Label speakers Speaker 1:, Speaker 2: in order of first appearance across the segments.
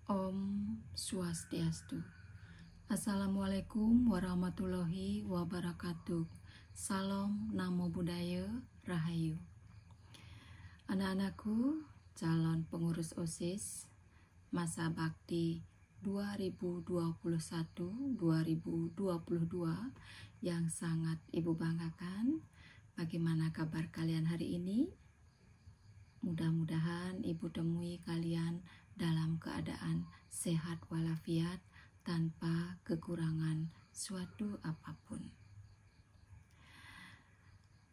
Speaker 1: Om Swastiastu. Assalamualaikum warahmatullahi wabarakatuh. Salam, Namo Buddhaya, Rahayu. Anak-anakku, calon pengurus OSIS masa bakti 2021-2022 yang sangat Ibu banggakan. Bagaimana kabar kalian hari ini? Mudah-mudahan Ibu temui kalian dalam keadaan sehat walafiat tanpa kekurangan suatu apapun.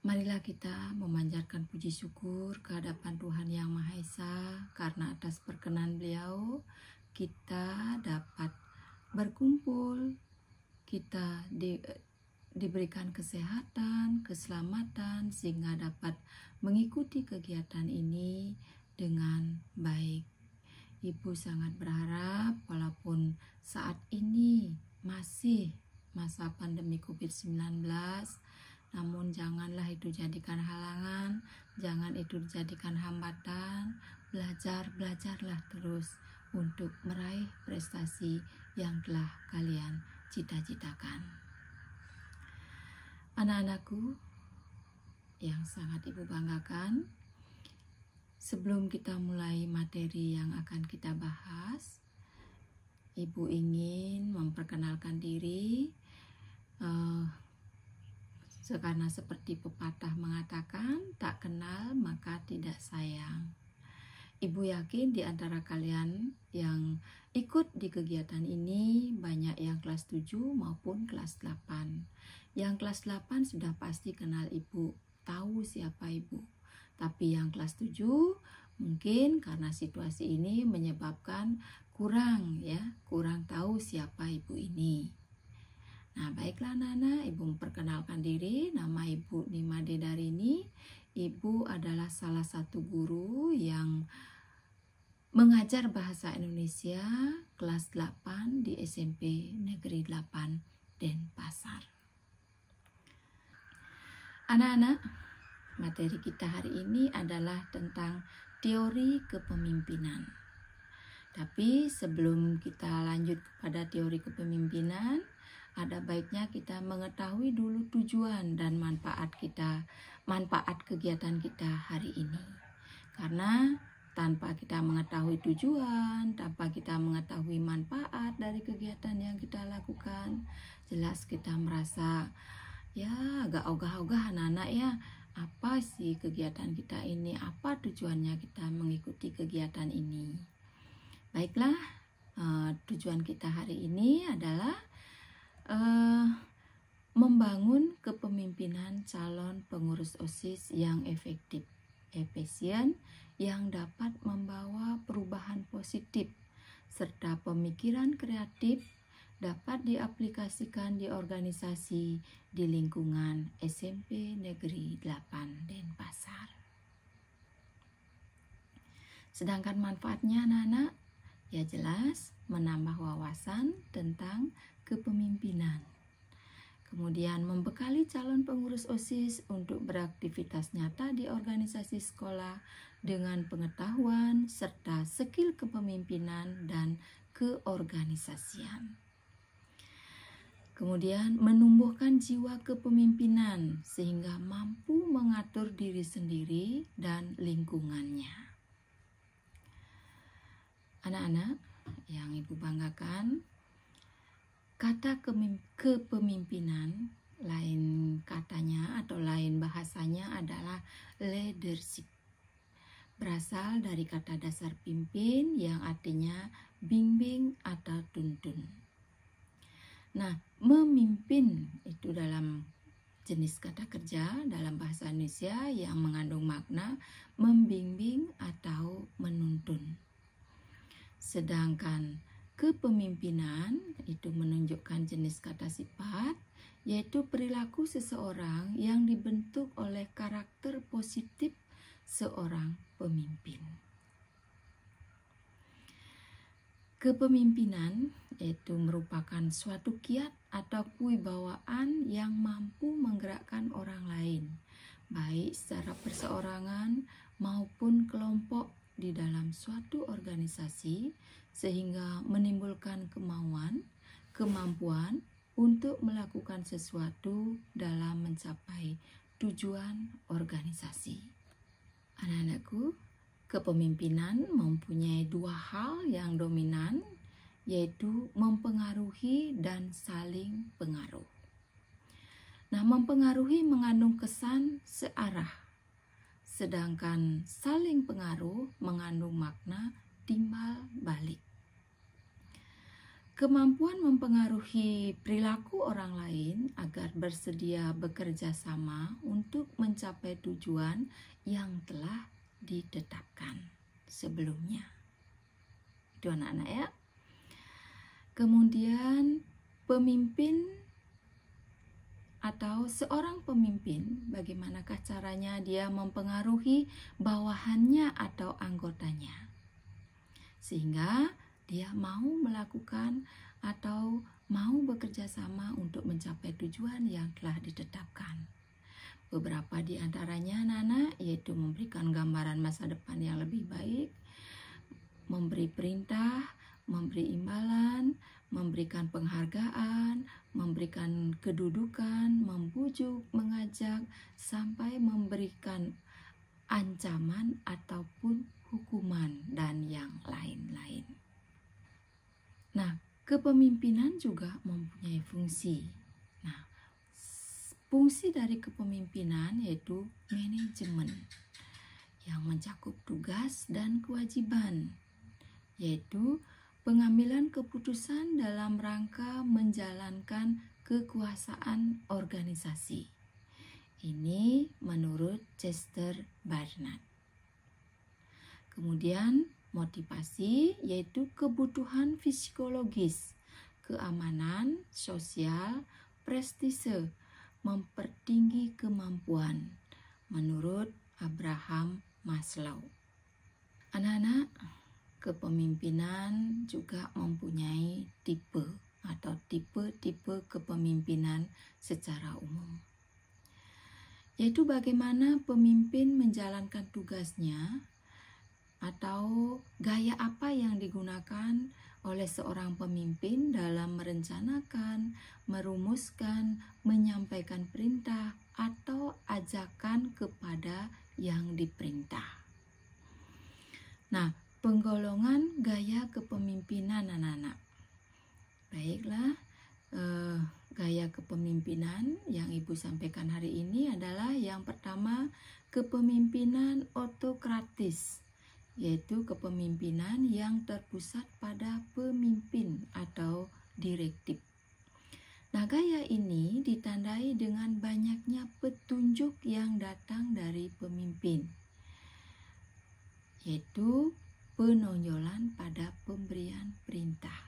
Speaker 1: Marilah kita memanjatkan puji syukur ke hadapan Tuhan Yang Maha Esa, karena atas perkenan Beliau kita dapat berkumpul, kita diberikan kesehatan, keselamatan, sehingga dapat mengikuti kegiatan ini dengan baik. Ibu sangat berharap walaupun saat ini masih masa pandemi COVID-19, namun janganlah itu jadikan halangan, jangan itu dijadikan hambatan. Belajarlah terus untuk meraih prestasi yang telah kalian cita-citakan. Anak-anakku yang sangat Ibu banggakan, sebelum kita mulai materi yang akan kita bahas, Ibu ingin memperkenalkan diri, karena seperti pepatah mengatakan, tak kenal maka tidak sayang. Ibu yakin di antara kalian yang ikut di kegiatan ini banyak yang kelas 7 maupun kelas 8. Yang kelas 8 sudah pasti kenal Ibu, tahu siapa Ibu. Tapi yang kelas 7 mungkin karena situasi ini menyebabkan kurang tahu siapa Ibu ini. Nah, baiklah anak-anak, Ibu memperkenalkan diri. Nama Ibu Nimade Darini. Ibu adalah salah satu guru yang mengajar bahasa Indonesia kelas 8 di SMP Negeri 8 Denpasar. Anak-anak, materi kita hari ini adalah tentang teori kepemimpinan. Tapi sebelum kita lanjut kepada teori kepemimpinan, ada baiknya kita mengetahui dulu tujuan dan manfaat kegiatan kita hari ini. Karena tanpa kita mengetahui tujuan, tanpa kita mengetahui manfaat dari kegiatan yang kita lakukan, jelas kita merasa agak ogah-ogah anak-anak ya. Apa sih kegiatan kita ini? Apa tujuannya kita mengikuti kegiatan ini? Baiklah, tujuan kita hari ini adalah membangun kepemimpinan calon pengurus OSIS yang efektif, efisien, yang dapat membawa perubahan positif, serta pemikiran kreatif dapat diaplikasikan di organisasi di lingkungan SMP Negeri 8 Denpasar. Sedangkan manfaatnya anak-anak, ya jelas menambah wawasan tentang kepemimpinan. Kemudian membekali calon pengurus OSIS untuk beraktivitas nyata di organisasi sekolah dengan pengetahuan serta skill kepemimpinan dan keorganisasian. Kemudian menumbuhkan jiwa kepemimpinan sehingga mampu mengatur diri sendiri dan lingkungannya. Anak-anak yang Ibu banggakan, kata kepemimpinan, lain katanya atau lain bahasanya adalah leadership. Berasal dari kata dasar pimpin yang artinya bimbing atau tuntun. Nah, memimpin itu dalam jenis kata kerja dalam bahasa Indonesia yang mengandung makna membimbing atau menuntun. Sedangkan kepemimpinan itu menunjukkan jenis kata sifat, yaitu perilaku seseorang yang dibentuk oleh karakter positif seorang pemimpin. Kepemimpinan itu merupakan suatu kiat atau kewibawaan yang mampu menggerakkan orang lain, baik secara perseorangan maupun kelompok di dalam suatu organisasi sehingga menimbulkan kemampuan untuk melakukan sesuatu dalam mencapai tujuan organisasi. Anak-anakku, kepemimpinan mempunyai dua hal yang dominan, yaitu mempengaruhi dan saling pengaruh. Nah, mempengaruhi mengandung kesan searah, sedangkan saling pengaruh mengandung makna timbal balik. Kemampuan mempengaruhi perilaku orang lain agar bersedia bekerja sama untuk mencapai tujuan yang telah ditetapkan sebelumnya. Itu anak-anak ya. Kemudian pemimpin atau seorang pemimpin, bagaimanakah caranya dia mempengaruhi bawahannya atau anggotanya sehingga dia mau melakukan atau mau bekerja sama untuk mencapai tujuan yang telah ditetapkan. Beberapa di antaranya anak-anak yaitu memberikan gambaran masa depan yang lebih baik, memberi perintah, memberi imbalan, memberikan penghargaan, memberikan kedudukan, membujuk, mengajak, sampai memberikan ancaman ataupun hukuman dan yang lain-lain. Nah, kepemimpinan juga mempunyai fungsi. Nah, fungsi dari kepemimpinan yaitu manajemen yang mencakup tugas dan kewajiban, yaitu pengambilan keputusan dalam rangka menjalankan kekuasaan organisasi. Ini menurut Chester Barnard. Kemudian motivasi yaitu kebutuhan psikologis, keamanan sosial, prestise, mempertinggi kemampuan menurut Abraham Maslow. Anak-anak, kepemimpinan juga mempunyai tipe atau tipe-tipe kepemimpinan secara umum, yaitu bagaimana pemimpin menjalankan tugasnya atau gaya apa yang digunakan oleh seorang pemimpin dalam merencanakan, merumuskan, menyampaikan perintah atau ajakan kepada yang diperintah. Nah, penggolongan gaya kepemimpinan anak-anak. Baiklah, gaya kepemimpinan yang Ibu sampaikan hari ini adalah yang pertama, kepemimpinan otokratis, yaitu kepemimpinan yang terpusat pada pemimpin atau direktif. Nah, gaya ini ditandai dengan banyaknya petunjuk yang datang dari pemimpin, yaitu penonjolan pada pemberian perintah.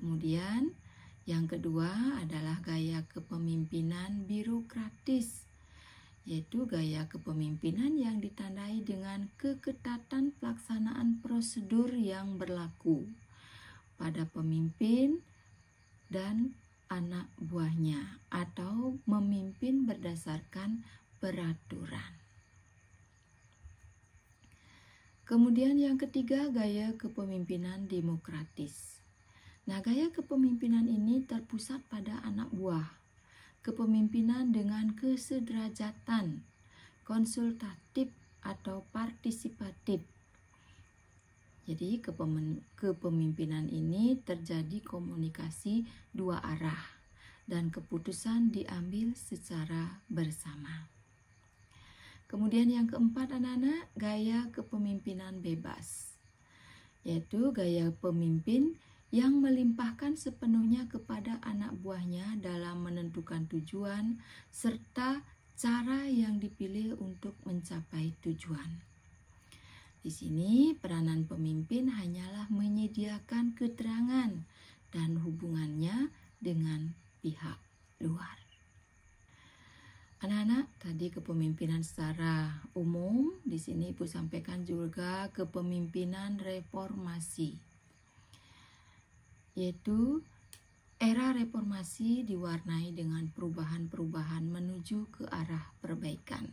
Speaker 1: Kemudian yang kedua adalah gaya kepemimpinan birokratis, yaitu gaya kepemimpinan yang ditandai dengan keketatan pelaksanaan prosedur yang berlaku pada pemimpin dan anak buahnya atau memimpin berdasarkan peraturan. Kemudian yang ketiga, gaya kepemimpinan demokratis. Nah, gaya kepemimpinan ini terpusat pada anak buah. Kepemimpinan dengan kesederajatan, konsultatif atau partisipatif. Jadi kepemimpinan ini terjadi komunikasi dua arah dan keputusan diambil secara bersama. Kemudian yang keempat anak-anak, gaya kepemimpinan bebas, yaitu gaya pemimpin yang melimpahkan sepenuhnya kepada anak buahnya dalam menentukan tujuan serta cara yang dipilih untuk mencapai tujuan. Di sini peranan pemimpin hanyalah menyediakan keterangan dan hubungannya dengan pihak luar. Anak-anak, tadi kepemimpinan secara umum, di sini Ibu sampaikan juga kepemimpinan reformasi, yaitu era reformasi diwarnai dengan perubahan-perubahan menuju ke arah perbaikan.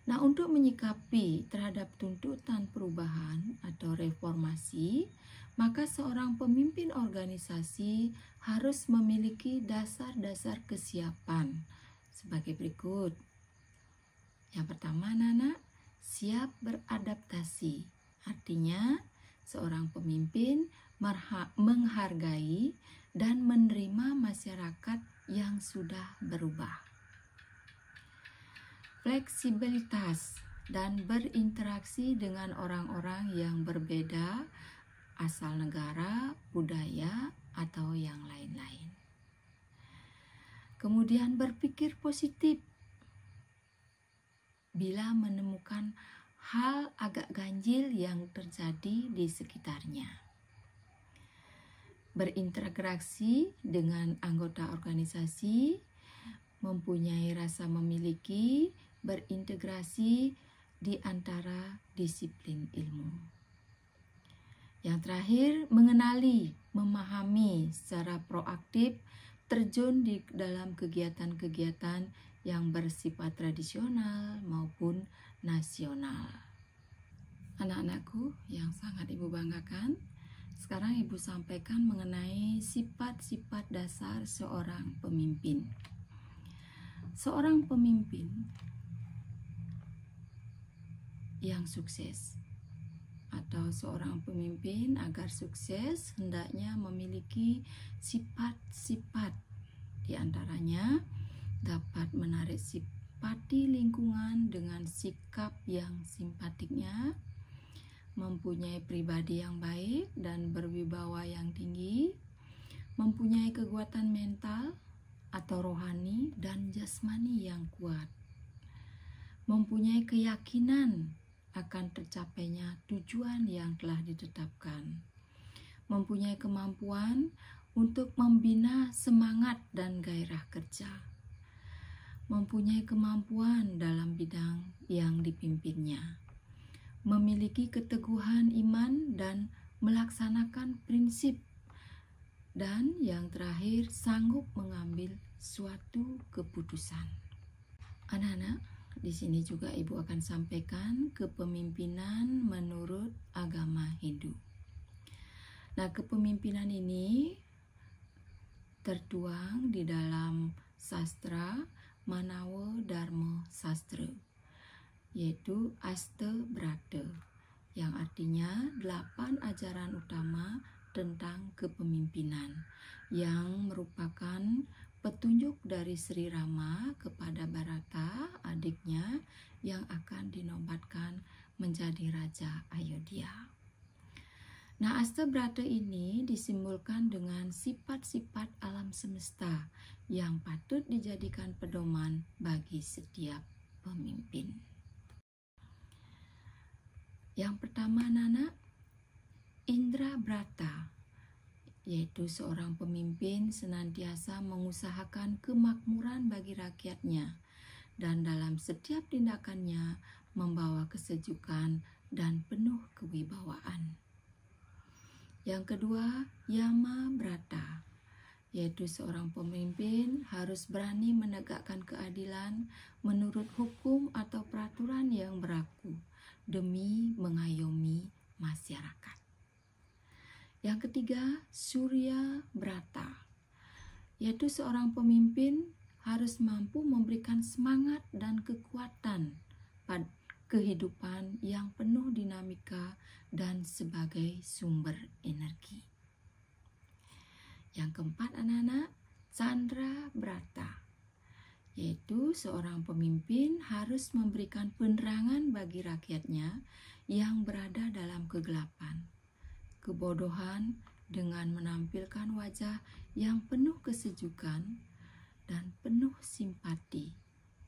Speaker 1: Nah, untuk menyikapi terhadap tuntutan perubahan atau reformasi, maka seorang pemimpin organisasi harus memiliki dasar-dasar kesiapan sebagai berikut. Yang pertama, anak-anak, siap beradaptasi. Artinya, seorang pemimpin menghargai dan menerima masyarakat yang sudah berubah. Fleksibilitas dan berinteraksi dengan orang-orang yang berbeda asal negara, budaya, atau yang lain-lain. Kemudian berpikir positif bila menemukan hal agak ganjil yang terjadi di sekitarnya. Berintegrasi dengan anggota organisasi, mempunyai rasa memiliki, berintegrasi di antara disiplin ilmu. Yang terakhir, mengenali, memahami secara proaktif, terjun di dalam kegiatan-kegiatan yang bersifat tradisional maupun nasional. Anak-anakku yang sangat Ibu banggakan, sekarang Ibu sampaikan mengenai sifat-sifat dasar seorang pemimpin. Seorang pemimpin yang sukses atau seorang pemimpin agar sukses hendaknya memiliki sifat-sifat, di antaranya dapat menarik simpati lingkungan dengan sikap yang simpatiknya, mempunyai pribadi yang baik dan berwibawa yang tinggi, mempunyai kekuatan mental atau rohani dan jasmani yang kuat, mempunyai keyakinan akan tercapainya tujuan yang telah ditetapkan, mempunyai kemampuan untuk membina semangat dan gairah kerja, mempunyai kemampuan dalam bidang yang dipimpinnya, memiliki keteguhan iman dan melaksanakan prinsip, dan yang terakhir sanggup mengambil suatu keputusan. Anak-anak, di sini juga Ibu akan sampaikan kepemimpinan menurut agama Hindu. Nah, kepemimpinan ini tertuang di dalam sastra Manawa Dharma Sastra, yaitu Asta Brata, yang artinya 8 ajaran utama tentang kepemimpinan, yang merupakan petunjuk dari Sri Rama kepada Bharata, adiknya, yang akan dinobatkan menjadi Raja Ayodhya. Nah, Asta Brata ini disimbolkan dengan sifat-sifat alam semesta yang patut dijadikan pedoman bagi setiap pemimpin. Yang pertama, Nana, Indra Brata, yaitu seorang pemimpin senantiasa mengusahakan kemakmuran bagi rakyatnya dan dalam setiap tindakannya membawa kesejukan dan penuh kewibawaan. Yang kedua, Yama Brata, yaitu seorang pemimpin harus berani menegakkan keadilan menurut hukum atau peraturan yang berlaku demi mengayomi masyarakat. Yang ketiga, Surya Brata, yaitu seorang pemimpin harus mampu memberikan semangat dan kekuatan pada kehidupan yang penuh dinamika dan sebagai sumber energi. Yang keempat, anak-anak, Chandra Brata, yaitu seorang pemimpin harus memberikan penerangan bagi rakyatnya yang berada dalam kegelapan, kebodohan, dengan menampilkan wajah yang penuh kesejukan dan penuh simpati,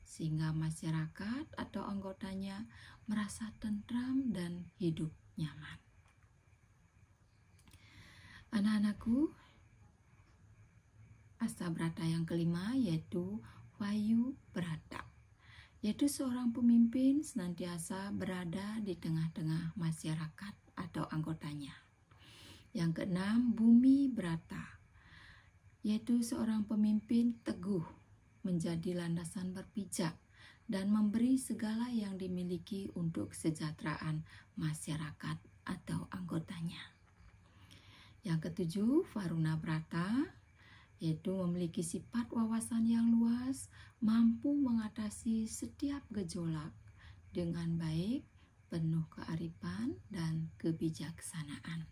Speaker 1: sehingga masyarakat atau anggotanya merasa tentram dan hidup nyaman. Anak-anakku, Asta Brata yang kelima yaitu Vayu Brata, yaitu seorang pemimpin senantiasa berada di tengah-tengah masyarakat atau anggotanya. Yang keenam, Bumi Brata, yaitu seorang pemimpin teguh menjadi landasan berpijak dan memberi segala yang dimiliki untuk kesejahteraan masyarakat atau anggotanya. Yang ketujuh, Varuna Brata, yaitu memiliki sifat wawasan yang luas, mampu mengatasi setiap gejolak dengan baik, penuh kearifan dan kebijaksanaan.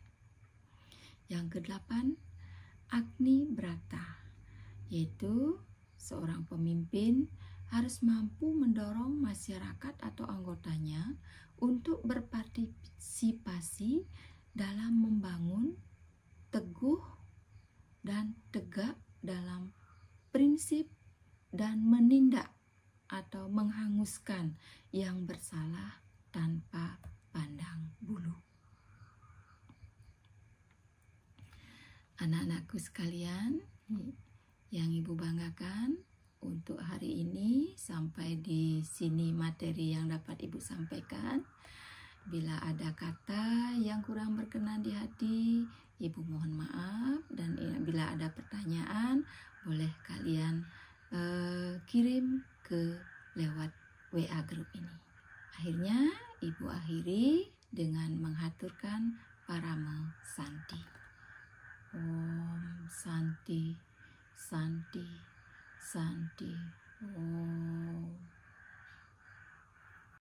Speaker 1: Yang kedelapan, Agni Brata, yaitu seorang pemimpin harus mampu mendorong masyarakat atau anggotanya untuk berpartisipasi dalam membangun teguh dan tegak dalam prinsip dan menindak atau menghanguskan yang bersalah tanpa pandang bulu. Anak-anakku sekalian yang Ibu banggakan, untuk hari ini sampai di sini materi yang dapat Ibu sampaikan. Bila ada kata yang kurang berkenan di hati, Ibu mohon maaf, dan bila ada pertanyaan boleh kalian kirim ke lewat WA grup ini. Akhirnya Ibu akhiri dengan menghaturkan Parama Santi. Om Santi, Santi, Santi. Om.